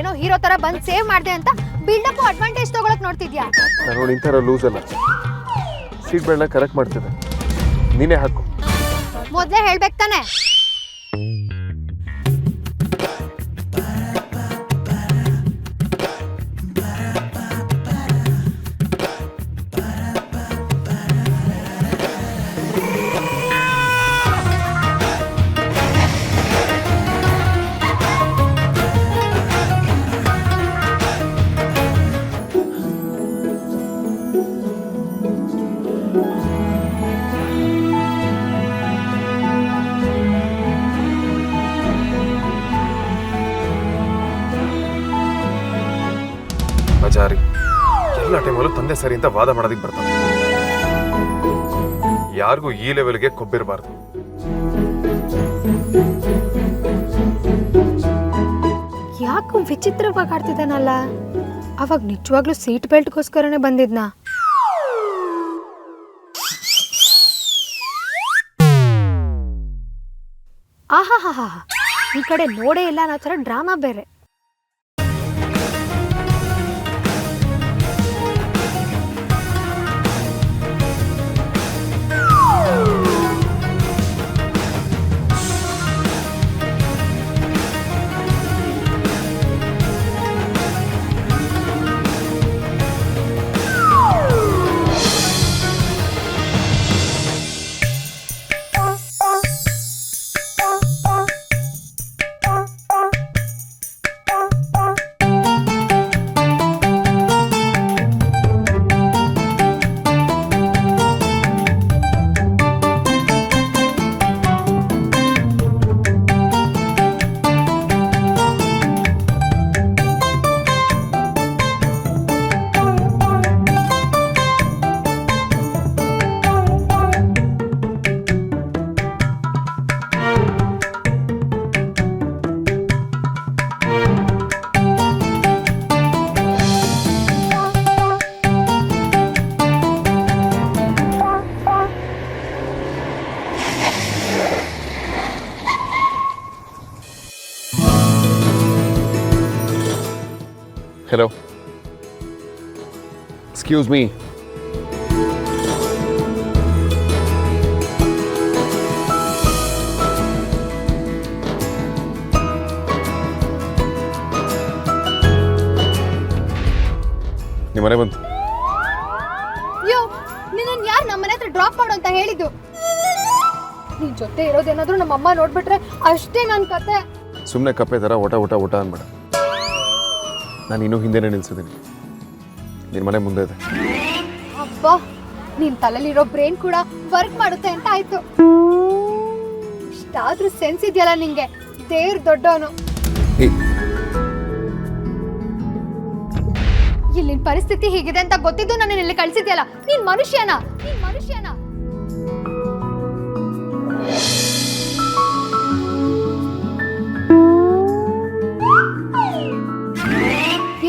ಏನೋ ಹೀರೋ ತರ ಬಂದ್ ಸೇವ್ ಮಾಡ್ದೆ ಅಂತ ಬಿಲ್ಡಪ್ ಅಡ್ವಾಂಟೇಜ್ ತಗೊಳಕ್ ನೋಡ್ತಿದ್ಯಾ? ನಾನು ನಿಂತರ ಲೂಸ್ ಅಲ್ಲ, ಸೀಟ್ ಬೆಲ್ಟ್ನ ಕರೆಕ್ಟ್ ಮಾಡ್ತಿದ್ದೆ. ನೀನೇ ಹಾಕು. ಮೊದ್ಲೇ ಹೇಳ್ಬೇಕು ತಾನೆ. ಜಾರಿ ಎಲ್ಲ ಟೈಮಲ್ಲೂ ತಂದೆ ಸರಿ ಅಂತ ವಾದ ಮಾಡೋದಕ್ಕೆ ಬರ್ತಾನೆ. ಯಾರಿಗೂ ಈ ಲೆವೆಲ್ಗೆ ಕೊಬ್ಬಿರಬಾರ್ದು. ಯಾಕೋ ವಿಚಿತ್ರವಾಗಿ ಆಡ್ತಿದ್ದಾನಲ್ಲ. ಅವಾಗ ನಿಜವಾಗ್ಲೂ ಸೀಟ್ ಬೆಲ್ಟ್ಗೋಸ್ಕರನೇ ಬಂದಿದ್ನಾ? ಆಹಾ ಹಾ ಹಾ, ಈ ಕಡೆ ನೋಡೇ ಇಲ್ಲ ಅನ್ನೋ ಥರ ಡ್ರಾಮಾ ಬೇರೆ. Hello. Excuse me. ನಿಮ್ಮ ಮನೆ ಬಂತು. ಯೋ, ನಿನ್ನನ್ನು ಯಾರು ನಮ್ಮ ಮನೆ ಹತ್ರ ಡ್ರಾಪ್ ಮಾಡು ಅಂತ ಹೇಳಿದ್ದು? ನಿನ್ ಜೊತೆ ಇರೋದೇನಾದ್ರೂ ನಮ್ಮಮ್ಮ ನೋಡ್ಬಿಟ್ರೆ ಅಷ್ಟೇ ನನ್ನ ಕತೆ. ಸುಮ್ಮನೆ ಕಪ್ಪೆ ಥರ ಊಟ ಊಟ ಊಟ ಅನ್ಬೇಡ. ನಾನು ಇನ್ನೂ ಹಿಂದೆನೇ ನಿಲ್ಸಿದ್ದೀನಿ. ನಿನ್ನ ಮನೆ ಮುಂದೆ ಇದೆ. ಅಬ್ಬಾ, ನಿನ್ ತಲೆಲಿರೋ ಬ್ರೈನ್ ಕೂಡ ವರ್ಕ್ ಮಾಡುತ್ತೆ ಅಂತ ಆಯ್ತು. ಇಷ್ಟಾದ್ರೂ ಸೆನ್ಸ್ ಇದೆಯಲ್ಲ ನಿಂಗೆ. ದೇವ್ರ ದೊಡ್ಡವನು. ಇಲ್ಲಿನ ಪರಿಸ್ಥಿತಿ ಹೀಗಿದೆ ಅಂತ ಗೊತ್ತಿದ್ದು ನಾನು ಇಲ್ಲಿ ಕಳ್ಸಿದ್ಯಲ್ಲ. ನೀನ್ ಮನುಷ್ಯನಾ?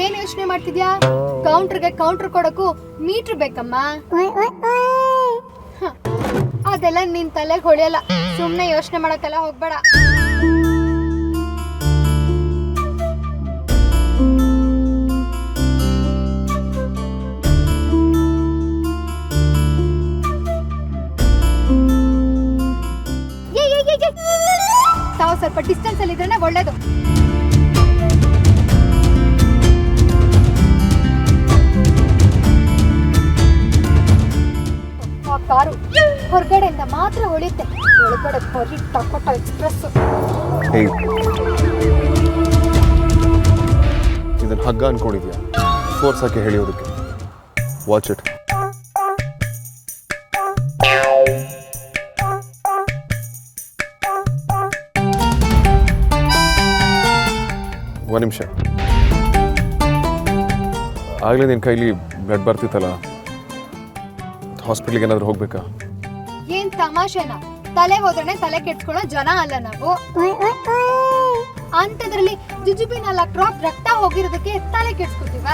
ಏನ್ ಯೋಚನೆ ಮಾಡ್ತಿದ್ಯಾ? ಕೌಂಟರ್ಗೆ ಕೌಂಟರ್ ಕೊಡಕ್ಕೂ ಮೀಟರ್ ಬೇಕಮ್ಮ. ಅದೆಲ್ಲ ನಿನ್ ತಲೆಗೆ ಹೊಳೆಯಲ್ಲ. ಸುಮ್ನೆ ಯೋಚನೆ ಮಾಡಕ್ಕೆಲ್ಲ ಹೋಗ್ಬೇಡ. ತಾವು ಸ್ವಲ್ಪ ಡಿಸ್ಟೆನ್ಸ್ ಅಲ್ಲಿ ಇದ್ರೆ ಒಳ್ಳೇದು. ಆ ಕಾರು ಹೊರಗಡೆಯಿಂದ ಮಾತ್ರ ಹೊಳಿತೆ, ಒಳಗಡೆ ಬರೀ ಟೊಕೊಟೊ ಎಕ್ಸ್ಪ್ರೆಸ್. ಇದನ್ನ ಹಗ್ಗ ಅನ್ಕೊಂಡಿದ್ಯಾ? ಫೋರ್ಸ್ ಹಾಕಿ ಹೇಳಿಯೋದಕ್ಕೆ. Watch it. ಒಂದು ನಿಮಿಷ. ಆಗಲೇ ನಿನ್ನ ಕೈಲಿ ಬ್ಲಡ್ ಬರ್ತಿತ್ತಲ್ಲ, ಹಾಸ್ಪಿಟ್ಲಿಗೆ ಏನಾದರೂ ಹೋಗ್ಬೇಕಾ? ಏನ್ ತಮಾಷೆನಾ? ತಲೆ ಹೋದ್ರೆ ತಲೆ ಕೆಡ್ಸ್ಕೊಳ್ಳೋ ಜನ ಅಲ್ಲ ನಾವು. ಅಂತದ್ರಲ್ಲಿ ಜುಜುಬಿನಲ್ಲ ಕ್ರಾಪ್ ರಕ್ತ ಹೋಗಿರೋದಕ್ಕೆ ತಲೆ ಕೆಡ್ಸ್ಕೊತೀವ?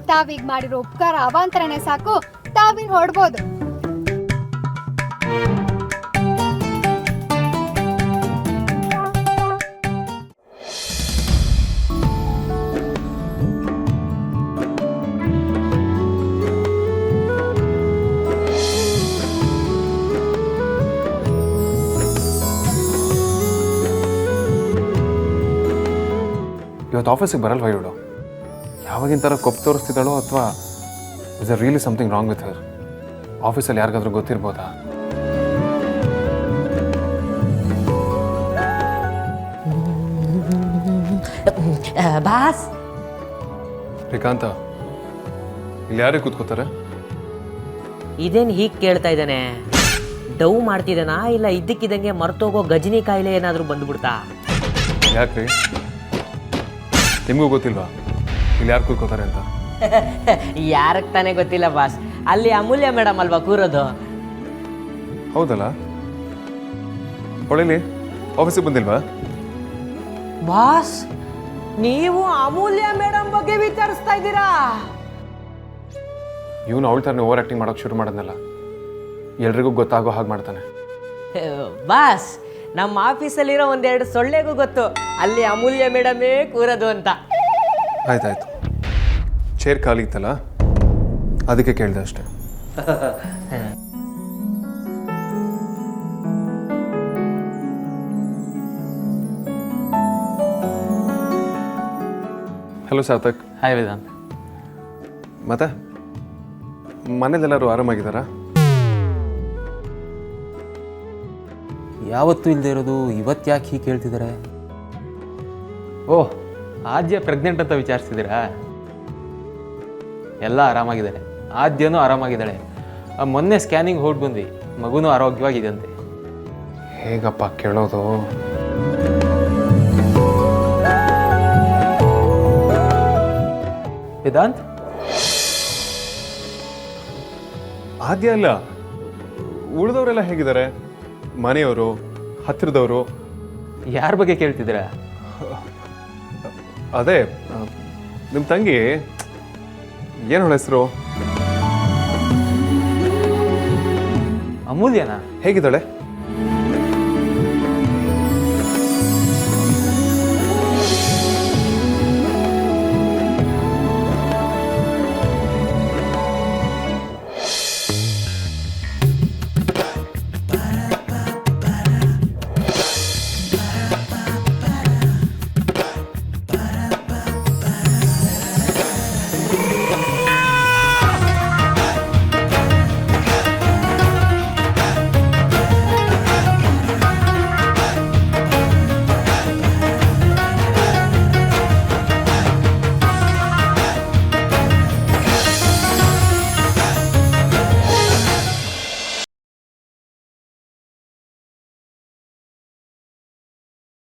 ತಾವೀಗ ಮಾಡಿರೋ ಉಪಕಾರ ಅವಾಂತರನೇ ಸಾಕು, ತಾವಿನ್ ಹೊಡ್ಬೋದು. ಇವತ್ತು ಆಫೀಸಿಗೆ ಬರಲ್ವಾ ಇವಳು? ಯಾವಾಗಿನ ಥರ ಕೊಪ್ಪು ತೋರಿಸ್ತಿದ್ದಾಳೋ ಅಥವಾ is a really something wrong with her? ಆಫೀಸಲ್ಲಿ ಯಾರಿಗಾದ್ರೂ ಗೊತ್ತಿರ್ಬೋದಾ? ಬಾಸ್ ಶ್ರೀಕಾಂತ, ಇಲ್ಲಿ ಯಾರೇ ಕೂತ್ಕೋತಾರೆ? ಇದೇನು ಹೀಗೆ ಕೇಳ್ತಾ ಇದ್ದಾನೆ? ಡವ್ ಮಾಡ್ತಿದ್ದಾನಾ ಇಲ್ಲ ಇದ್ದಕ್ಕಿದ್ದಂಗೆ ಮರ್ತೋಗೋ ಗಜನಿ ಕಾಯಿಲೆ ಏನಾದರೂ ಬಂದ್ಬಿಡ್ತಾ? ಯಾಕ್ರಿ, ನಿಮಗೂ ಗೊತ್ತಿಲ್ವಾ ಇಲ್ಲಿ ಯಾರು ಕೂತ್ಕೋತಾರೆ ಅಂತ? ಯಾರಕ್ಕೆ ತಾನೇ ಗೊತ್ತಿಲ್ಲ ಬಾಸ್, ಅಲ್ಲಿ ಅಮೂಲ್ಯ ಮೇಡಮ್ ಅಲ್ವಾ ಕೂರೋದು? ಹೌದಲ್ಲ, ಹೊಳಲಿ ಆಫೀಸಿಗೆ ಬಂದಿಲ್ವಾ? ಬಾಸ್, ನೀವು ಅಮೂಲ್ಯ ಮೇಡಮ್ ಬಗ್ಗೆ ವಿಚಾರಿಸ್ತಾ ಇದ್ದೀರಾ? ಇವನು ಅವಳ ಥರನೇ ಓವರ್ ಆ್ಯಕ್ಟಿಂಗ್ ಮಾಡೋಕ್ಕೆ ಶುರು ಮಾಡೋದಲ್ಲ, ಎಲ್ರಿಗೂ ಗೊತ್ತಾಗೋ ಹಾಗೆ ಮಾಡ್ತಾನೆ. ಬಾಸ್, ನಮ್ಮ ಆಫೀಸಲ್ಲಿರೋ ಒಂದೆರಡು ಸೊಳ್ಳೆಗೂ ಗೊತ್ತು ಅಲ್ಲಿ ಅಮೂಲ್ಯ ಮೇಡಮೇ ಕೂರೋದು ಅಂತ. ಆಯ್ತಾಯ್ತು, ಚೇರ್ ಖಾಲಿ ಇತ್ತಲ್ಲ ಅದಕ್ಕೆ ಕೇಳಿದೆ ಅಷ್ಟೇ. ಹಲೋ ಸಾರ್ಥಕ್. ಹಾಯ್ ವೇದಾಂತ್. ಮತ್ತೆ ಮನೇಲೆಲ್ಲರೂ ಆರಾಮಾಗಿದ್ದಾರಾ? ಯಾವತ್ತೂ ಇಲ್ಲದೆ ಇರೋದು ಇವತ್ತು ಯಾಕೆ ಹೀಗೆ ಕೇಳ್ತಿದ್ದಾರೆ? ಓಹ್, ಆದ್ಯ ಪ್ರೆಗ್ನೆಂಟ್ ಅಂತ ವಿಚಾರಿಸಿದ್ದೀರಾ? ಎಲ್ಲ ಆರಾಮಾಗಿದ್ದಾರೆ, ಆದ್ಯನೂ ಆರಾಮಾಗಿದ್ದಾಳೆ. ಮೊನ್ನೆ ಸ್ಕ್ಯಾನಿಂಗ್ ಹೊರಟು ಬಂದ್ವಿ, ಮಗುನೂ ಆರೋಗ್ಯವಾಗಿದೆಯಂತೆ. ಹೇಗಪ್ಪ ಕೇಳೋದು? ವೇದಾಂತ್, ಆದ್ಯ ಅಲ್ಲ, ಉಳಿದವರೆಲ್ಲ ಹೇಗಿದ್ದಾರೆ? ಮನೆಯವರು, ಹತ್ತಿರದವರು? ಯಾರ ಬಗ್ಗೆ ಕೇಳ್ತಿದ್ದೀರಾ? ಅದೇ ನಿಮ್ಮ ತಂಗಿ ಏನು ಹೆಸರು? ಅಮೂಲ್ಯನಾ? ಹೇಗಿದ್ದಾಳೆ?